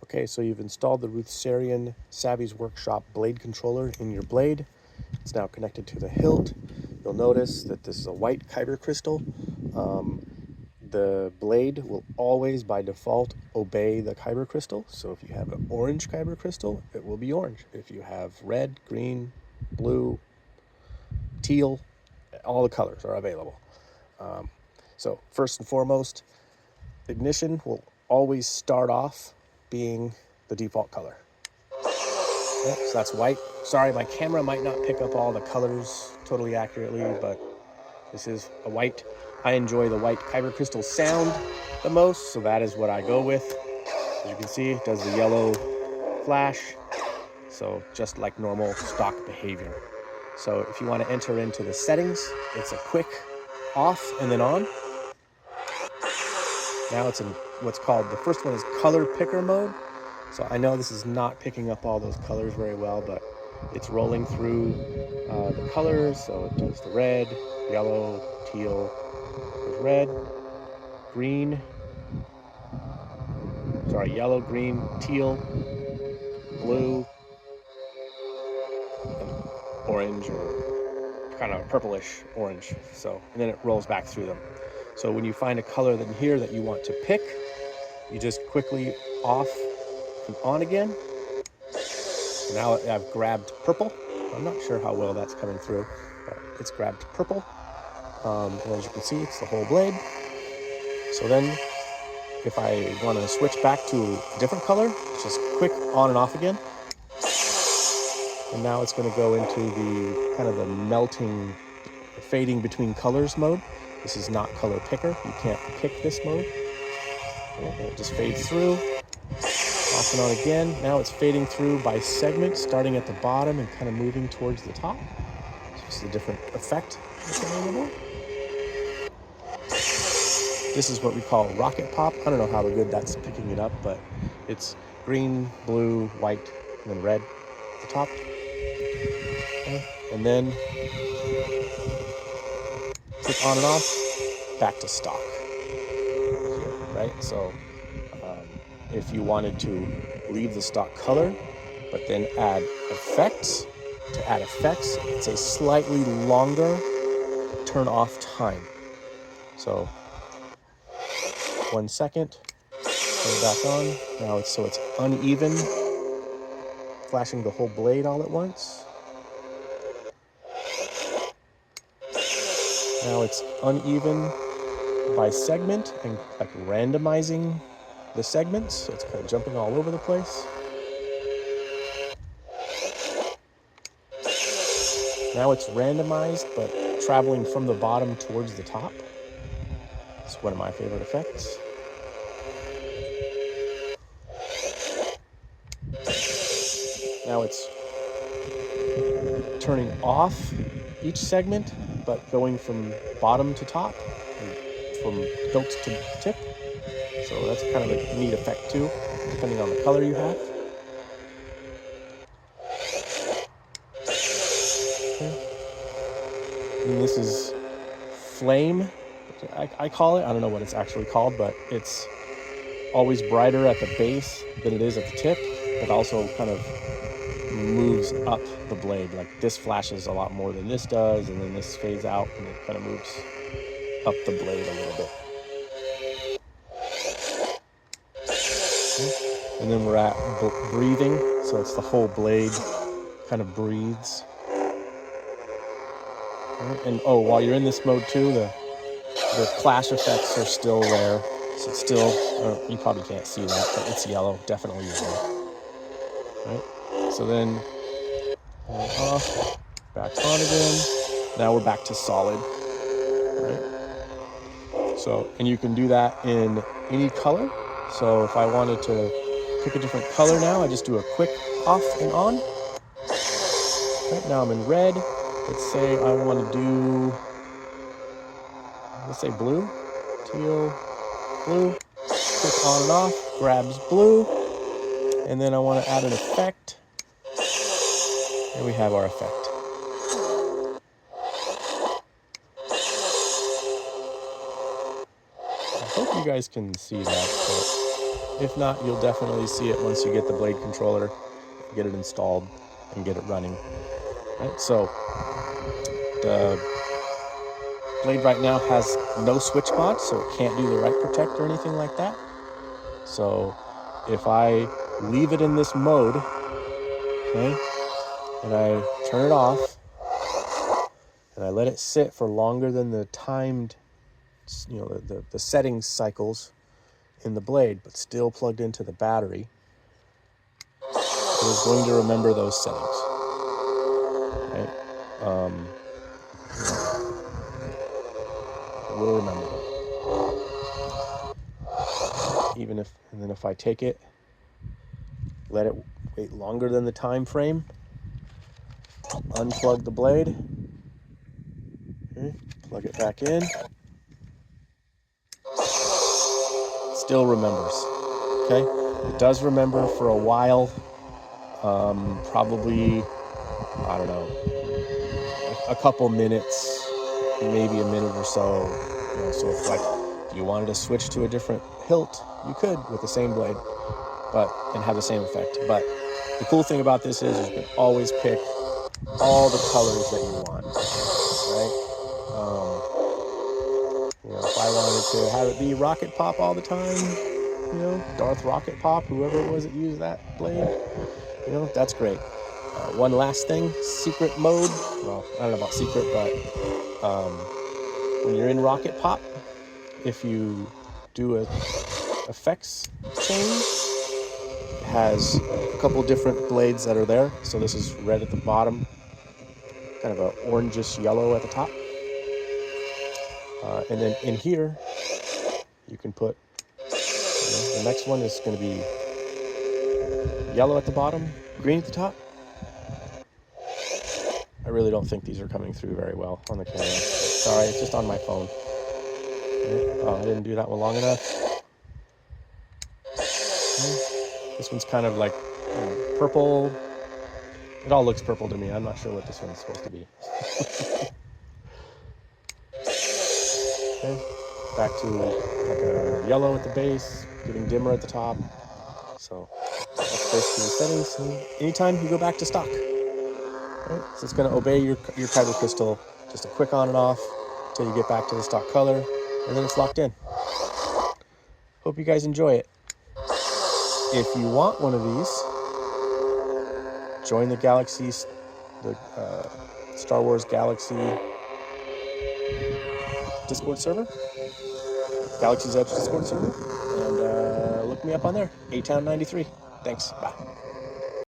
Okay, so you've installed the Ruthsarian Savi's Workshop blade controller in your blade. It's now connected to the hilt. You'll notice that this is a white kyber crystal. The blade will always, by default, obey the kyber crystal. So if you have an orange kyber crystal, it will be orange. If you have red, green, blue, teal, all the colors are available. So first and foremost, ignition will always start off being the default color. Okay, so that's white. Sorry, my camera might not pick up all the colors totally accurately, but this is a white. I enjoy the white kyber crystal sound the most, so that is what I go with. As you can see, it does the yellow flash, so just like normal stock behavior. So if you want to enter into the settings, it's a quick off and then on. Now it's in what's called, the first one is color picker mode. So I know this is not picking up all those colors very well, but it's rolling through the colors. So it does the red, yellow, teal, there's red, green, sorry, yellow, green, teal, blue, and orange, or kind of purplish orange. So, and then it rolls back through them. So when you find a color in here that you want to pick, you just quickly off and on again. Now I've grabbed purple. I'm not sure how well that's coming through, but it's grabbed purple. And as you can see, it's the whole blade. So then if I want to switch back to a different color, it's just quick on and off again. And now it's going to go into the kind of the melting, fading between colors mode. This is not color picker. You can't pick this mode. And it just fades through, off and on again. Now it's fading through by segment, starting at the bottom and kind of moving towards the top. So this is a different effect that's available. This is what we call rocket pop. I don't know how good that's picking it up, but it's green, blue, white, and then red at the top. Okay. And then click on and off, back to stock. Right? So if you wanted to leave the stock color, but then add effects, to add effects, it's a slightly longer turn off time. So 1 second, turn it back on. Now it's uneven, flashing the whole blade all at once. Now it's uneven by segment and like randomizing the segments. So it's kind of jumping all over the place. Now it's randomized, but traveling from the bottom towards the top. It's one of my favorite effects. Now it's turning off each segment, but going from bottom to top, from hilt to tip. So that's kind of a neat effect too, depending on the color you have. Okay. And this is flame, I call it. I don't know what it's actually called, but it's always brighter at the base than it is at the tip, but also kind of moves up the blade. Like this flashes a lot more than this does, and then this fades out and it kind of moves up the blade a little bit. Okay. And then we're at breathing, so it's the whole blade kind of breathes. Right. And oh, while you're in this mode too, the clash effects are still there. So it's still, you probably can't see that, but it's yellow, definitely yellow. Right? So then off, back on again. Now we're back to solid. Right? So, and you can do that in any color. So if I wanted to pick a different color now, I just do a quick off and on. Right, now I'm in red. Let's say I want to do, let's say blue, teal, blue. Click on and off, grabs blue. And then I want to add an effect. And we have our effect. I hope you guys can see that. But If not, you'll definitely see it once you get the blade controller, get it installed, and get it running. Right? So the blade right now has no switch mod, so it can't do the right protect or anything like that. So if I leave it in this mode, okay, and I turn it off, and I let it sit for longer than the timed, the settings cycles in the blade, but still plugged into the battery, it is going to remember those settings. Right? It will remember them. And then if I take it, let it wait longer than the time frame, unplug the blade, okay, plug it back in, still remembers. Okay, it does remember for a while, probably, I don't know, a couple minutes, maybe a minute or so. So if you wanted to switch to a different hilt, you could with the same blade, and have the same effect. But the cool thing about this is you can always pick all the colors that you want, right? If I wanted to have it be Rocket Pop all the time, Darth Rocket Pop, whoever it was that used that blade, that's great. One last thing, secret mode. Well, I don't know about secret, but when you're in Rocket Pop, if you do a effects change, it has a couple different blades that are there. So this is red at the bottom, kind of an orangish yellow at the top. And then in here, you can put, the next one is going to be yellow at the bottom, green at the top. I really don't think these are coming through very well on the camera. Sorry, it's just on my phone. Oh, I didn't do that one long enough. This one's kind of like purple. It all looks purple to me. I'm not sure what this one's supposed to be. Okay, back to like a yellow at the base, getting dimmer at the top. So that's basically the settings. And anytime you go back to stock, right? So it's going to obey your kyber crystal, just a quick on and off until you get back to the stock color, and then it's locked in. Hope you guys enjoy it. If you want one of these, join the Star Wars Galaxy Discord server, Galaxy's Edge Discord server, and look me up on there, A-Town93. Thanks, bye.